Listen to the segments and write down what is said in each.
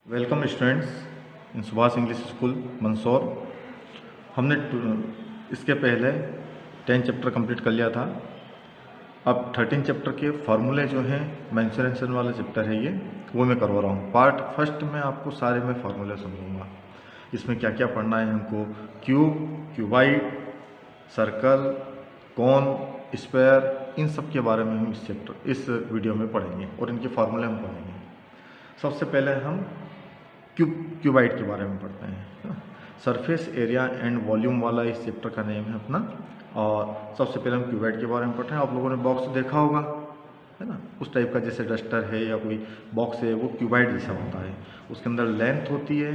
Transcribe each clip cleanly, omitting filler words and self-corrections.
Welcome students in Subhash English school Mandsaur. हमने इसके पहले 10 चैप्टर कंप्लीट कर लिया था। अब 13 चैप्टर के फार्मूले जो हैं मेंसुरेशन वाला चैप्टर है ये, वो मैं करवा रहा हूँ। पार्ट फर्स्ट में आपको सारे में फार्मूले समझाऊंगा। इसमें क्या क्या पढ़ना है हमको, क्यूब, क्यूबाइड, सर्कल, कोन, स्क्वायर, इन सब के बारे में हम इस वीडियो में पढ़ेंगे और इनके फार्मूले हम पढ़ेंगे। सबसे पहले हम क्यूबाइड के बारे में पढ़ते हैं। सरफेस एरिया एंड वॉल्यूम वाला इस चैप्टर का नेम है अपना। और सबसे पहले हम क्यूबाइड के बारे में पढ़ते हैं। आप लोगों ने बॉक्स देखा होगा, है ना, उस टाइप का, जैसे डस्टर है या कोई बॉक्स है, वो क्यूबाइड जैसा होता है। उसके अंदर लेंथ होती है,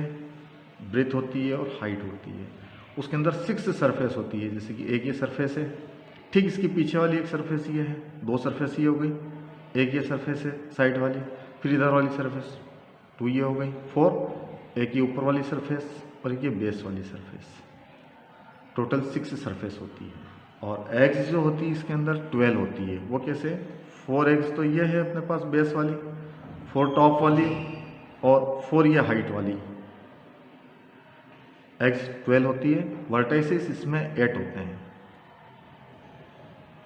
ब्रेथ होती है और हाइट होती है। उसके अंदर 6 सरफेस होती है। जैसे कि एक ये सरफेस है, ठीक इसकी पीछे वाली एक सरफेस ये है, 2 सरफेस ये हो गई, एक ये सरफेस है साइड वाली, फिर इधर वाली सरफेस 2 ये हो गई, 4, एक ये ऊपर वाली सरफेस और एक ये बेस वाली सरफेस। टोटल 6 सरफेस होती है। और एग्स जो होती है इसके अंदर 12 होती है। वो कैसे, 4 एग्स तो ये है अपने पास बेस वाली, 4 टॉप वाली और 4 ये हाइट वाली। एग्स 12 होती है। वर्टाइसेस इसमें 8 होते हैं,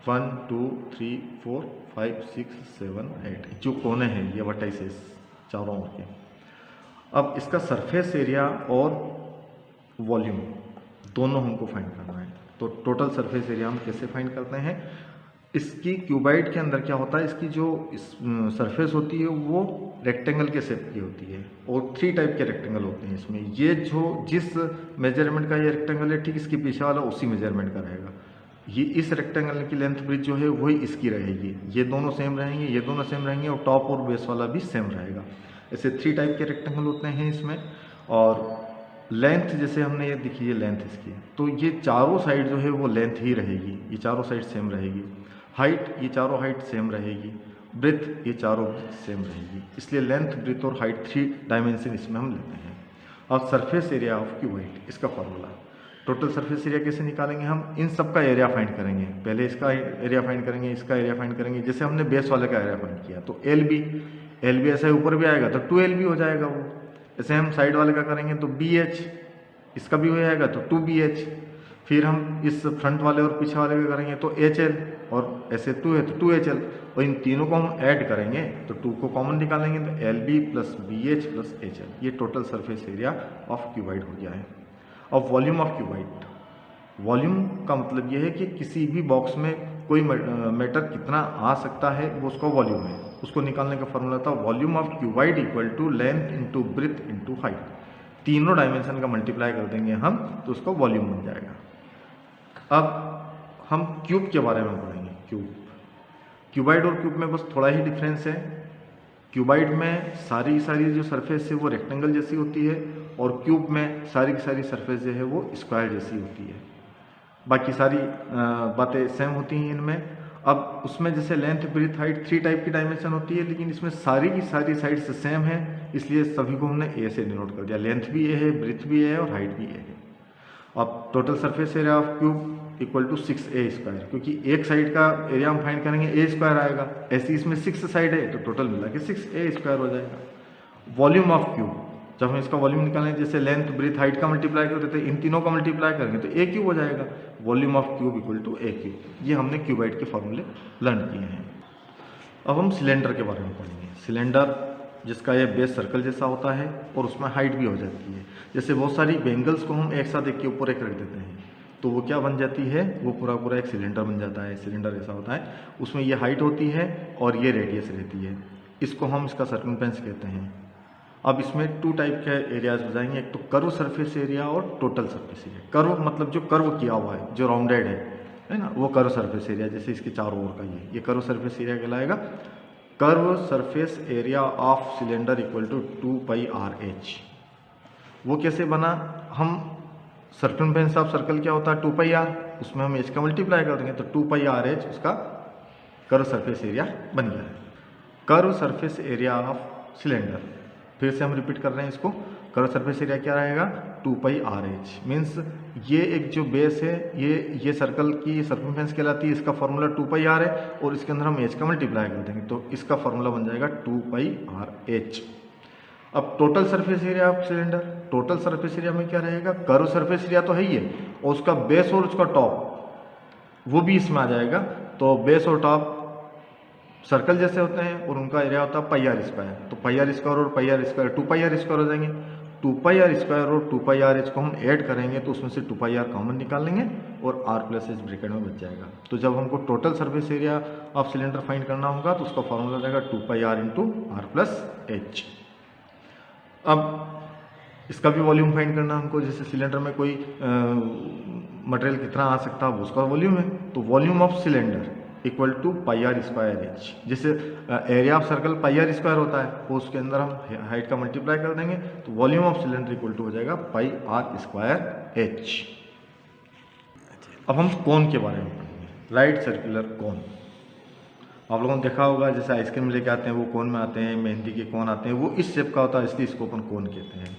1 2 3 4 5 6 7 8 जो कोने हैं ये वर्टाइसेस चारों ओर के। अब इसका सरफेस एरिया और वॉल्यूम दोनों हमको फाइंड करना है। तो टोटल सरफेस एरिया हम कैसे फाइंड करते हैं, इसकी क्यूबाइड के अंदर क्या होता है, इसकी जो सरफेस होती है वो रेक्टेंगल के शेप की होती है और 3 टाइप के रेक्टेंगल होते हैं इसमें। ये जो जिस मेजरमेंट का ये रेक्टेंगल है, ठीक इसके पीछे वाला उसी मेजरमेंट का रहेगा। ये इस रेक्टेंगल की लेंथ ब्रिज जो है वही इसकी रहेगी। ये दोनों सेम रहेंगे, ये दोनों सेम रहेंगे और टॉप और बेस वाला भी सेम रहेगा। ऐसे 3 टाइप के रेक्टेंगल होते हैं इसमें। और लेंथ जैसे हमने ये देखी, ये लेंथ इसकी, तो ये चारों साइड जो है वो लेंथ ही रहेगी, ये चारों साइड सेम रहेगी। हाइट, ये चारों हाइट सेम रहेगी। ब्रेथ, ये चारों सेम रहेगी। इसलिए लेंथ, ब्रेथ और हाइट 3 डायमेंशन इसमें हम लेते हैं। अब सरफेस एरिया ऑफ क्यूबाइड, इसका फॉर्मूला, टोटल सरफेस एरिया कैसे निकालेंगे हम, इन सब का एरिया फाइंड करेंगे। पहले इसका एरिया फाइंड करेंगे, इसका एरिया फाइंड करेंगे। जैसे हमने बेस वाले का एरिया फाइंड किया तो एल बी ऐसा ऊपर भी आएगा तो 2LB हो जाएगा वो। ऐसे हम साइड वाले का करेंगे तो BH, इसका भी हो जाएगा तो 2BH। फिर हम इस फ्रंट वाले और पीछे वाले का करेंगे तो HL, और ऐसे 2 है तो 2HL। और इन तीनों को हम ऐड करेंगे तो 2 को कॉमन निकालेंगे तो LB plus BH plus HL। ये total surface area of cuboid हो गया है। अब वॉल्यूम ऑफ क्यूबाइड, वॉल्यूम का मतलब ये है कि किसी भी बॉक्स में कोई मैटर कितना आ सकता है वो उसका वॉल्यूम है। उसको निकालने का फॉर्मूला था volume of cuboid equal to length into breadth into height. तीनों डायमेंशन का मल्टीप्लाई कर देंगे हम तो उसका वॉल्यूम बन जाएगा। अब हम क्यूब के बारे में पढ़ेंगे। क्यूबाइड और क्यूब में बस थोड़ा ही डिफरेंस है। क्यूबाइड में सारी जो सरफेस है वो रेक्टेंगल जैसी होती है और क्यूब में सारी की सारी सरफेस जो है वो स्क्वायर जैसी होती है। बाकी सारी बातें सेम होती हैं इनमें। अब उसमें जैसे लेंथ, ब्रेथ, हाइट 3 टाइप की डायमेंशन होती है, लेकिन इसमें सारी की सारी साइड से सेम है, इसलिए सभी को हमने ए से डिनोट कर दिया। लेंथ भी ए है, ब्रेथ भी ए है और हाइट भी ए है। अब total surface area of cube equal to 6A square, क्योंकि एक साइड का एरिया हम फाइंड करेंगे A स्क्वायर आएगा, ऐसे इसमें 6 साइड है तो टोटल मिला के 6A स्क्वायर हो जाएगा। वॉल्यूम ऑफ क्यूब, जब हम इसका वॉल्यूम निकालेंगे, जैसे लेंथ, ब्रेथ, हाइट का मल्टीप्लाई करते थे, इन तीनों का मल्टीप्लाई करेंगे तो A क्यूब हो जाएगा। Volume of cube equal to A cube. ये हमने क्यूबाइड के फॉर्मूले लर्न किए हैं। अब हम सिलेंडर के बारे में पढ़ेंगे। सिलेंडर जिसका ये बेस सर्कल जैसा होता है और उसमें हाइट भी हो जाती है। जैसे बहुत सारी बेंगल्स को हम एक साथ एक के ऊपर एक रख देते हैं तो वो क्या बन जाती है, वो पूरा एक सिलेंडर बन जाता है। सिलेंडर ऐसा होता है, उसमें ये हाइट होती है और ये रेडियस रहती है। इसको हम इसका सर्कमफेरेंस कहते हैं। अब इसमें 2 टाइप के एरियाज हो जाएंगे, एक तो कर्व सरफेस एरिया और टोटल सरफेस एरिया। कर्व मतलब जो कर्व किया हुआ है, जो राउंडेड है ना, वो कर्व सरफेस एरिया। जैसे इसके चारों ओर का ये कर्व सरफेस एरिया कहलाएगा। Curve surface area of cylinder equal to 2πRH। वो कैसे बना, हम सर्कमफेरेंस ऑफ सर्कल क्या होता है 2πr, उसमें हम h का मल्टीप्लाई कर देंगे तो 2πRH उसका कर्व सरफेस एरिया बन गया है। Curve surface area of cylinder, फिर से हम रिपीट कर रहे हैं इसको। कर्व सरफेस एरिया क्या रहेगा 2πRH। मीन्स ये एक जो बेस है, ये सर्कल की सर्कमफेरेंस कहलाती है, इसका फॉर्मूला 2πr है और इसके अंदर हम h का मल्टीप्लाई कर देंगे तो इसका फॉर्मूला बन जाएगा 2πRH। अब total surface area of cylinder, total surface area में क्या रहेगा, कर्व सरफेस एरिया तो है ही है, और उसका बेस और उसका टॉप वो भी इसमें आ जाएगा। तो बेस और टॉप सर्कल जैसे होते हैं और उनका एरिया होता है पाई आर स्क्वायर। तो पाई आर स्क्वायर और pi are square 2 pi are square हो जाएंगे। 2 पाई आर स्क्वायर और 2 पाई आर एच को हम ऐड करेंगे तो उसमें से 2 पाई आर कॉमन निकाल लेंगे और आर प्लस एच ब्रैकेट में बच जाएगा। तो जब हमको total surface area of cylinder find करना होगा तो उसका फॉर्मूला रहेगा 2 pi r into r plus h. अब इसका भी वॉल्यूम फाइंड करना हमको, जैसे सिलेंडर में कोई मटेरियल कितना आ सकता है वो उसका वॉल्यूम है। तो volume of cylinder equal to pi are square h. जैसे area of circle pi are square होता है, तो उसके अंदर हम हाइट का मल्टीप्लाई कर देंगे तो volume of cylinder equal to हो जाएगा पाई आर स्क्वायर एच। अब हम कोन के बारे में पढ़ेंगे, राइट सर्कुलर कोन। आप लोगों ने देखा होगा जैसे आइसक्रीम लेके आते हैं वो कोन में आते हैं, मेहंदी के कोन आते हैं, वो इस शेप का होता है, इसलिए इसको अपन कोन कहते हैं।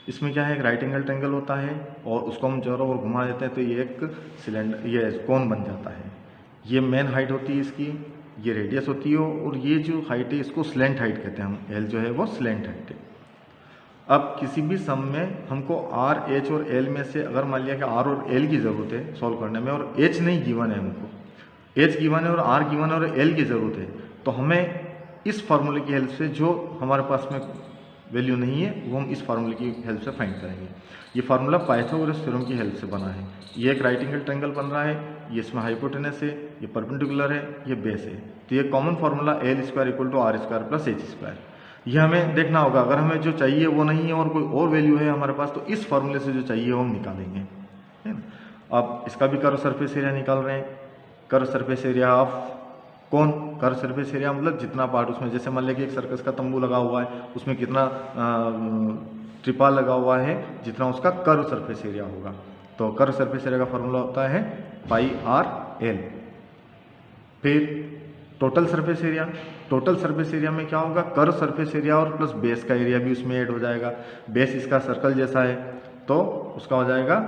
इसमें क्या है, एक राइट एंगल ट्रायंगल होता है और उसको हम चारों ओर घुमा देते हैं तो ये एक सिलेंडर, ये कोन बन जाता है। ये मेन हाइट होती है इसकी, ये रेडियस होती है और ये जो हाइट है इसको स्लैंट हाइट कहते हैं हम, एल जो है वो स्लैंट हाइट है। अब किसी भी सम में हमको आर एच और एल में से अगर मान लिया कि आर और एल की ज़रूरत है सॉल्व करने में और एच नहीं गिवन है, हमको एच गिवन है और आर गिवन है और एल की ज़रूरत है, तो हमें इस फार्मूले की हेल्प से, जो हमारे पास में वैल्यू नहीं है वो हम इस फार्मूले की हेल्प से फाइंड करेंगे। ये फार्मूला पाइथागोरस थ्योरम की हेल्प से बना है। ये एक राइट एंगल ट्रायंगल बन रहा है, ये इसमें हाइपोटेनस है, ये परपेंडिकुलर है, ये बेस है। तो ये common formula L square equal to R square plus H square, ये हमें देखना होगा। अगर हमें जो चाहिए वो नहीं है और कोई और वैल्यू है हमारे पास, तो इस फार्मूले से जो चाहिए वो हम निकालेंगे, है ना। अब इसका भी कर्व सरफेस एरिया निकाल रहे हैं। कर्व सरफेस एरिया ऑफ कौन, कर्व सरफेस एरिया मतलब जितना पार्ट उसमें, जैसे मान लिया कि एक सर्कस का तंबू लगा हुआ है, उसमें कितना त्रिपाल लगा हुआ है, जितना उसका कर्व सरफेस एरिया होगा। तो कर्व सरफेस एरिया का फॉर्मूला होता है पाई आर एल। फिर total surface area, total surface area में क्या होगा, कर्व सरफेस एरिया और प्लस बेस का एरिया भी उसमें ऐड हो जाएगा। बेस इसका सर्कल जैसा है तो उसका हो जाएगा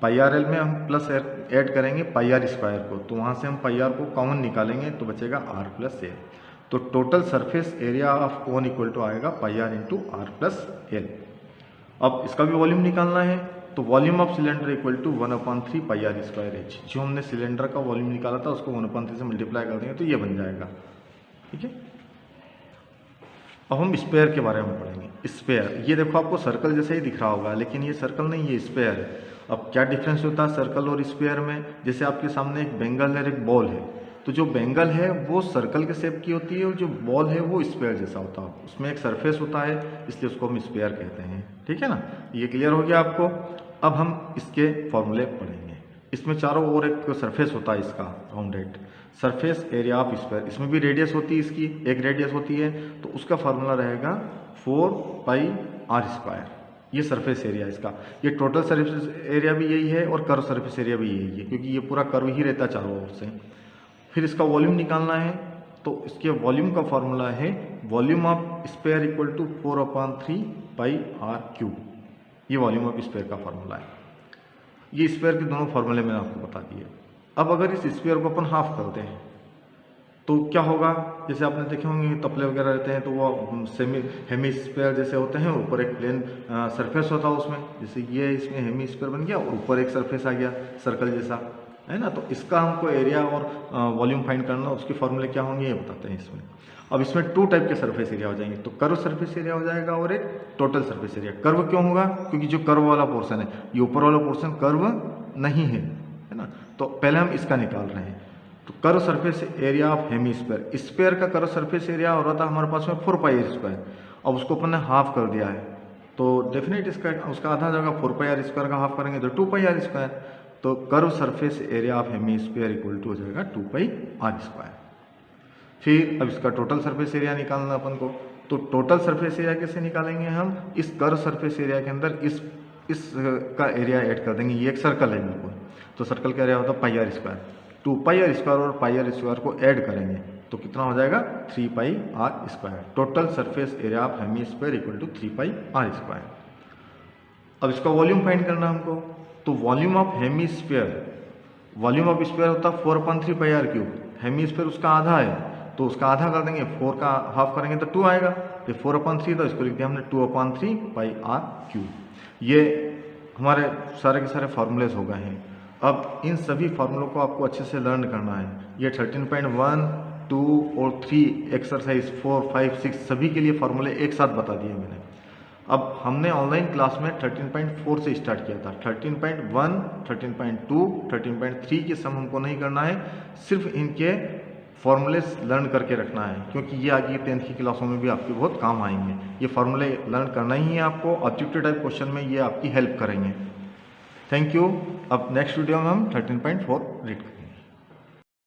पाई आर एल में हम प्लस ऐड करेंगे पाई आर स्क्वायर को, तो वहाँ से हम पाई आर को कॉमन निकालेंगे तो बचेगा आर प्लस एल। तो total surface area of cone equal to आएगा pi r into r plus l. अब इसका भी वॉल्यूम निकालना है, तो volume of cylinder equal to 1/3 pi are square h. जो हमने सिलेंडर का वॉल्यूम निकाला था उसको 1/3 से मल्टीप्लाई कर देंगे तो ये बन जाएगा, ठीक है। अब हम स्पेयर के बारे में पढ़ेंगे। स्पेयर, ये देखो आपको सर्कल जैसा ही दिख रहा होगा, लेकिन ये सर्कल नहीं, ये स्पेयर है। अब क्या डिफरेंस होता है सर्कल और स्पेयर में, जैसे आपके सामने एक बेंगल है, एक बॉल है, तो जो बेंगल है वो सर्कल के शेप की होती है और जो बॉल है वो स्पेयर जैसा होता है, उसमें एक सरफेस होता है, इसलिए उसको हम स्पेयर कहते हैं, ठीक है ना। ये क्लियर हो गया आपको। अब हम इसके फॉर्मूले पढ़ेंगे। इसमें चारों ओर एक सरफेस होता है इसका rounded, surface area of sphere. इसमें भी रेडियस होती है, इसकी एक रेडियस होती है, तो उसका फार्मूला रहेगा 4 पाई आर स्क्वायर। ये सरफेस एरिया इसका, ये टोटल सरफेस एरिया भी यही है और कर्व सरफेस एरिया भी यही है, क्योंकि ये पूरा कर्व ही रहता है चारों ओर से। फिर इसका वॉल्यूम निकालना है, तो इसके वॉल्यूम का फार्मूला है volume of sphere equal to 4/3 pi are cube. ये वॉल्यूम ऑफ स्पेयर का फार्मूला है। ये स्पेयर के दोनों फार्मूले मैंने आपको बता दिए। अब अगर इस स्पेयर को अपन हाफ करते हैं तो क्या होगा, जैसे आपने देखे होंगे तपले वगैरह रहते हैं तो वो सेमी हेमी स्पेयर जैसे होते हैं, ऊपर एक प्लेन सरफेस होता है उसमें, जैसे ये इसमें हेमी स्पेयर बन गया और ऊपर एक सरफेस आ गया सर्कल जैसा, है ना। तो इसका हमको एरिया और वॉल्यूम फाइंड करना, उसके फॉर्मूले क्या होंगे ये बताते हैं इसमें। अब इसमें 2 टाइप के सरफेस एरिया हो जाएंगे, तो कर्व सरफेस एरिया हो जाएगा और एक टोटल सरफेस एरिया। कर्व क्यों होगा, क्योंकि जो कर्व वाला पोर्शन है, ये ऊपर वाला पोर्शन कर्व नहीं है, है ना। तो पहले हम इसका निकाल रहे हैं। तो curve surface area of hemisphere, sphere का कर्व सरफेस एरिया हो रहा था हमारे पास में 4 पाई आर स्क्वायर। अब उसको अपन ने हाफ कर दिया है, तो डेफिनेट इसका उसका आधा जगह 4 पाई आर स्क्वायर का हाफ करेंगे तो 2 पाई आर स्क्वायर। तो curve surface area of hemisphere equal to हो जाएगा 2 पाई आर स्क्वायर। फिर अब इसका टोटल सरफेस एरिया निकालना अपन को, तो टोटल सरफेस एरिया कैसे निकालेंगे हम, इस कर्व सरफेस एरिया के अंदर इस का एरिया ऐड कर देंगे। ये एक सर्कल है बिल्कुल, तो सर्कल का एरिया होता है pi are square. 2 pi are square और पाई आर स्क्वायर को ऐड करेंगे तो कितना हो जाएगा 3 pi are square. Total surface area of hemisphere equal to 3 pi are square. अब इसका वॉल्यूम फाइंड करना हमको, तो volume of hemisphere, volume of sphere होता है 4/3 pi are cube. Hemisphere उसका आधा है, तो उसका आधा कर देंगे, 4 का हाफ करेंगे तो 2 आएगा, तो 4/3 तो इसको लिख दिया हमने 2/3 पाई आर क्यूब। ये हमारे सारे के सारे फार्मूलेज हो गए हैं। अब इन सभी फार्मूलों को आपको अच्छे से लर्न करना है। ये 13.1, 2 और 3 एक्सरसाइज 4, 5, 6 सभी के लिए फार्मूले एक साथ बता दिए मैंने। अब हमने ऑनलाइन क्लास में 13.4 से स्टार्ट किया था। 13.1, 13.2, 13.3 के सम हमको नहीं करना है, सिर्फ इनके फॉर्मूलेस लर्न करके रखना है, क्योंकि ये आगे 10th की क्लासों में भी आपके बहुत काम आएंगे। ये फार्मूले लर्न करना ही है आपको, ऑब्जेक्टिव टाइप क्वेश्चन में ये आपकी हेल्प करेंगे। Thank you. अब नेक्स्ट वीडियो में हम 13.4 रीड करेंगे।